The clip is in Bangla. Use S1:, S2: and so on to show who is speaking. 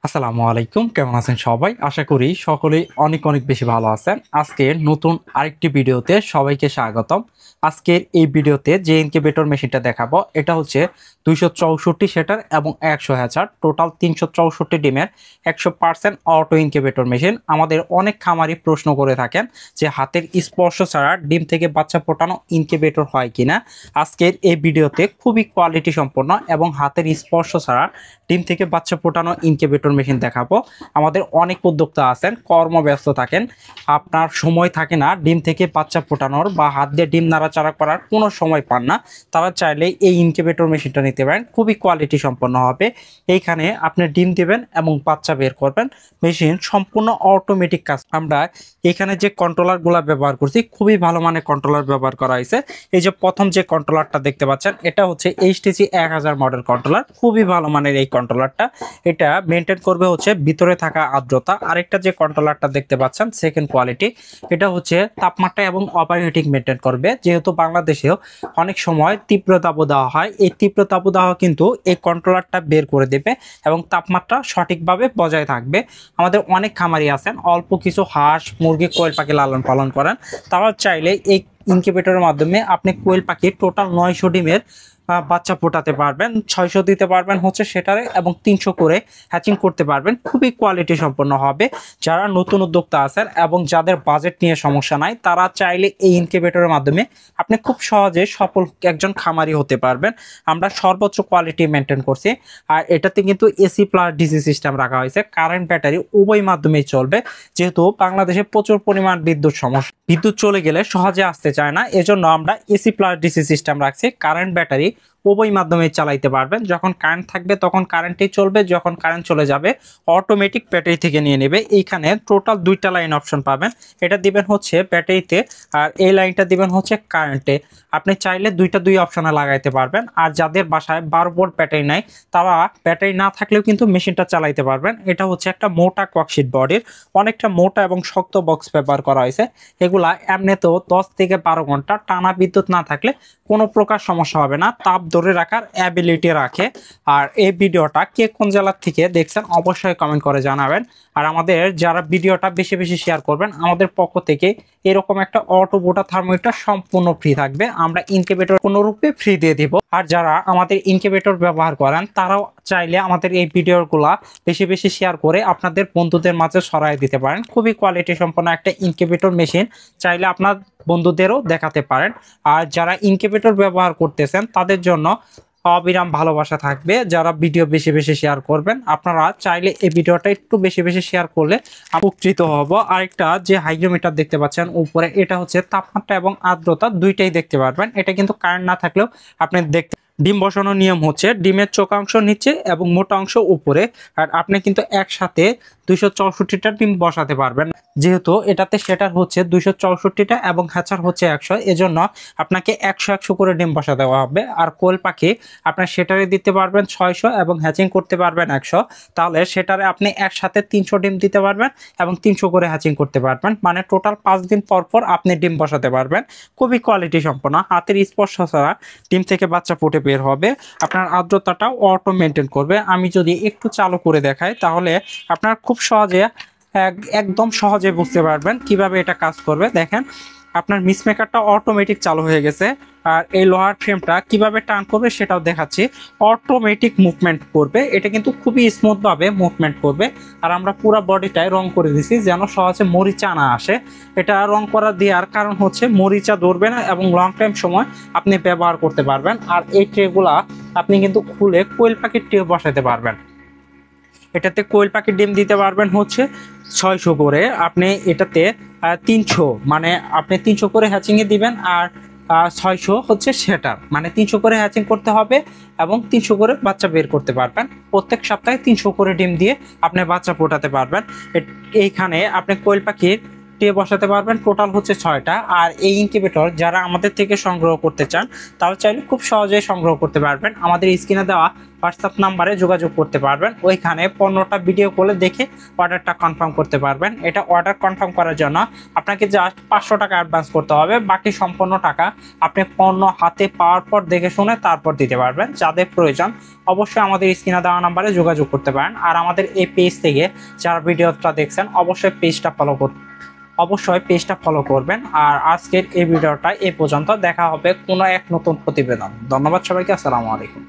S1: আসসালামু আলাইকুম, কেমন আছেন সবাই? আশা করি সকলেই অনেক অনেক বেশি ভালো আছেন। আজকের নতুন আরেকটি ভিডিওতে সবাইকে স্বাগতম। আজকের এই ভিডিওতে যে ইনকিউবেটর মেশিনটা দেখাবো এটা হচ্ছে 264 সেটার এবং 100 হ্যাচার টোটাল 364 ডিমের 100% অটো ইনকিউবেটর মেশিন। আমাদের অনেক খামারি প্রশ্ন করে থাকেন যে হাতের স্পর্শ ছাড়া ডিম থেকে বাচ্চা ফোটানো ইনকিউবেটর হয় কিনা। আজকের এই ভিডিওতে খুবই কোয়ালিটি সম্পন্ন এবং হাতের স্পর্শ ছাড়া ডিম থেকে বাচ্চা ফোটানো ইনকিউবেটর মেশিন দেখাবো। আমাদের অনেক উদ্যোক্তা আছেন, কর্মব্যস্ত থাকেন, আপনার সময় থাকে না ডিম থেকে বাচ্চা ফোটানোর বা হাত দিয়ে ডিম নাড়াচাড়া করার কোনো সময় পান না। তারা চাইলে এই ইনকিউবেটর মেশিনটা নিতে পারেন, খুবই কোয়ালিটি সম্পন্ন হবে। এইখানে আপনি ডিম দেবেন এবং বাচ্চা বের করবেন। মেশিন সম্পূর্ণ অটোমেটিক কাজ। আমরা এখানে যে কন্ট্রোলারগুলো ব্যবহার করছি খুবই ভালো মানের কন্ট্রোলার ব্যবহার করা হয়েছে। এই যে প্রথম যে কন্ট্রোলারটা দেখতে পাচ্ছেন এটা হচ্ছে এইচটিসি 1000 মডেল কন্ট্রোলার, খুবই ভালো মানের এই কন্ট্রোলারটা। এটা মেনটেন করবে হচ্ছে ভিতরে থাকা আর্দ্রতা। আরেকটা যে কন্ট্রোলারটা দেখতে পাচ্ছেন সেকেন্ড কোয়ালিটি, এটা হচ্ছে তাপমাত্রা এবং ওভারহিটিং মেনটেন করবে। যেহেতু বাংলাদেশেও অনেক সময় তীব্র তাপদাহ হয়, এই তীব্র তাপদাহ কিন্তু এই কন্ট্রোলারটা বের করে দেবে এবং তাপমাত্রা সঠিকভাবে বজায় থাকবে। আমাদের অনেক খামারি আছেন অল্প কিছু হাঁস মুরগি কোয়েল পাখি লালন পালন করেন, তারা চাইলে এই ইনকিউবেটরের মাধ্যমে আপনি কোয়েল পাখির টোটাল 900 ডিমের বাচ্চা ফোটাতে পারবেন। 600 দিতে পারবেন হচ্ছে সেটারে এবং 300 করে হ্যাচিং করতে পারবেন। খুবই কোয়ালিটি সম্পন্ন হবে। যারা নতুন উদ্যোক্তা আছেন এবং যাদের বাজেট নিয়ে সমস্যা নাই তারা চাইলে এই ইনকিউবেটরের মাধ্যমে আপনি খুব সহজে সফল একজন খামারি হতে পারবেন। আমরা সর্বোচ্চ কোয়ালিটি মেনটেন করছি। আর এটাতে কিন্তু এসি প্লাস ডিসি সিস্টেম রাখা হয়েছে, কারেন্ট ব্যাটারি উভয় মাধ্যমেই চলবে। যেহেতু বাংলাদেশে প্রচুর পরিমাণ বিদ্যুৎ চলে গেলে সহজে আসতে চায় না, এজন্য আমরা এসি প্লাস ডিসি সিস্টেম রাখছি। কারেন্ট ব্যাটারি উভয় মাধ্যমে চালাইতে পারবেন। যখন কারেন্ট থাকবে তখন কারেন্টেই চলবে, যখন কারেন্ট চলে যাবে অটোমেটিক ব্যাটারি থেকে নিয়ে নেবে। এইখানে টোটাল দুইটা লাইন অপশন পাবেন, এটা দিবেন হচ্ছে ব্যাটারিতে আর এই লাইনটা দিবেন হচ্ছে কারেন্টে। আপনি চাইলে দুই অপশনে লাগাইতে পারবেন। আর যাদের বাসায় 12 ভোল্ট ব্যাটারি নাই তারা ব্যাটারি না থাকলেও কিন্তু মেশিনটা চালাইতে পারবেন। এটা হচ্ছে একটা মোটা ককশিট বডির, অনেকটা মোটা এবং শক্ত বক্স ব্যবহার করা হয়েছে। এগুলা এমনিতেও 10 থেকে 12 ঘন্টা টানা বিদ্যুৎ না থাকলে কোনো প্রকার সমস্যা হবে না, তাপ ধরে রাখার অ্যাবিলিটি রাখে। আর এই ভিডিওটা কে কোন জেলার থেকে দেখছেন অবশ্যই কমেন্ট করে জানাবেন। আর আমাদের যারা ভিডিওটা বেশি বেশি শেয়ার করবেন আমাদের পক্ষ থেকে এরকম একটা অটো বোটা থার্মোমিটার সম্পূর্ণ ফ্রি থাকবে। আমরা ইনকিউবেটর কোনোরূপে ফ্রি দিয়ে দিব। আর যারা আমাদের ইনকিউবেটর ব্যবহার করেন তারাও চাইলে আমাদের এই ভিডিওগুলা বেশি বেশি শেয়ার করে আপনাদের বন্ধুদের মাঝে ছড়াই দিতে পারেন। খুবই কোয়ালিটি সম্পন্ন একটা ইনকিউবেটর মেশিন, চাইলে আপনার বন্ধুদেরও দেখাতে পারেন। আর যারা ইনকিউবেটর ব্যবহার করতেছেন তাদের জন্য অবিরাম ভালোবাসা থাকবে। যারা ভিডিও বেশি বেশি শেয়ার করবেন, আপনারা চাইলে এই ভিডিওটা একটু বেশি বেশি শেয়ার করলে উপকৃত হব। আরেকটা যে হাইগ্রোমিটার দেখতে পাচ্ছেন উপরে, এটা হচ্ছে তাপমাত্রা এবং আর্দ্রতা দুইটাই দেখতে পারবেন। এটা কিন্তু কারেন্ট না থাকলেও আপনি দেখতে। ডিম বসানোর নিয়ম হচ্ছে ডিমের চোখা অংশ নিচে এবং মোটা অংশ উপরে। আর আপনি কিন্তু একসাথে 264টা ডিম বসাতে পারবেন। যেহেতু এটাতে সেটার হচ্ছে 264টা এবং হ্যাচার হচ্ছে 100, এজন্য আপনাকে 100 করে ডিম বসা দেওয়া হবে। আর কোয়েল পাখি আপনার সেটারে দিতে পারবেন 600 এবং হ্যাচিং করতে পারবেন 100। তাহলে সেটারে আপনি একসাথে 300 ডিম দিতে পারবেন এবং 300 করে হ্যাচিং করতে পারবেন। মানে টোটাল 5 দিন পর পর আপনি ডিম বসাতে পারবেন। খুবই কোয়ালিটি সম্পন্ন, হাতের স্পর্শ ছাড়া ডিম থেকে বাচ্চা ফুটে বের হবে। আপনার আর্দ্রতাটাও অটো মেনটেন করবে। আমি যদি একটু চালু করে দেখাই তাহলে আপনার খুব সহজে একদম সহজে বুঝতে পারবেন কিভাবে এটা কাজ করবে। দেখেন আপনার মিসমেকারটা অটোমেটিক চালু হয়ে গেছে। আর এই লোহার ফ্রেমটা কিভাবে টার্ন করবে সেটাও দেখাচ্ছি। অটোমেটিক মুভমেন্ট করবে, এটা কিন্তু খুবই স্মুথ ভাবে মুভমেন্ট করবে। আর আমরা পুরো বডিটায় রং করে দিছি যেন সহজে মরিচা না আসে। এটা রং করা দেওয়ার কারণ হচ্ছে মরিচা ধরবে না এবং লং টাইম সময় আপনি ব্যবহার করতে পারবেন। আর এই ট্রেগুলা আপনি কিন্তু খুলে কোয়েল পাখির ট্রে বসাতে পারবেন। এটাতে কোয়েল পাখির ডিম দিতে পারবেন হচ্ছে 600 করে। আপনি এটাতে 300 মানে আপনি 300 করে হ্যাচিংয়ে দিবেন। আর 600 হচ্ছে সেটার, মানে 300 করে হ্যাচিং করতে হবে এবং 300 করে বাচ্চা বের করতে পারবেন। প্রত্যেক সপ্তাহে 300 করে ডিম দিয়ে আপনি বাচ্চা ফোটাতে পারবেন। এইখানে আপনি কোয়েল পাখির ট্রে বসাতে পারবেন। টোটাল হচ্ছে 6টা। আর এই ইনকিউবেটর যারা আমাদের থেকে সংগ্রহ করতে চান তারা চাইলে খুব সহজেই সংগ্রহ করতে পারবেন। আমাদের স্ক্রিনে দেওয়া হোয়াটসঅ্যাপ নাম্বারে যোগাযোগ করতে পারবেন। ওইখানে 15টা ভিডিও কলে দেখে অর্ডারটা কনফার্ম করতে পারবেন। এটা অর্ডার কনফার্ম করার জন্য আপনাকে জাস্ট 500 টাকা অ্যাডভান্স করতে হবে। বাকি সম্পূর্ণ টাকা আপনি পণ্য হাতে পাওয়ার পর দেখে শুনে তারপর দিতে পারবেন। যাদের প্রয়োজন অবশ্যই আমাদের স্ক্রিনে দেওয়া নাম্বারে যোগাযোগ করতে পারেন। আর আমাদের এই পেজ থেকে যারা ভিডিওটা দেখছেন অবশ্যই পেজটা ফলো করবেন। আর আজকের এই ভিডিওটা এই পর্যন্ত। দেখা হবে কোনো এক নতুন প্রতিবেদন। ধন্যবাদ সবাইকে। আসসালামু আলাইকুম।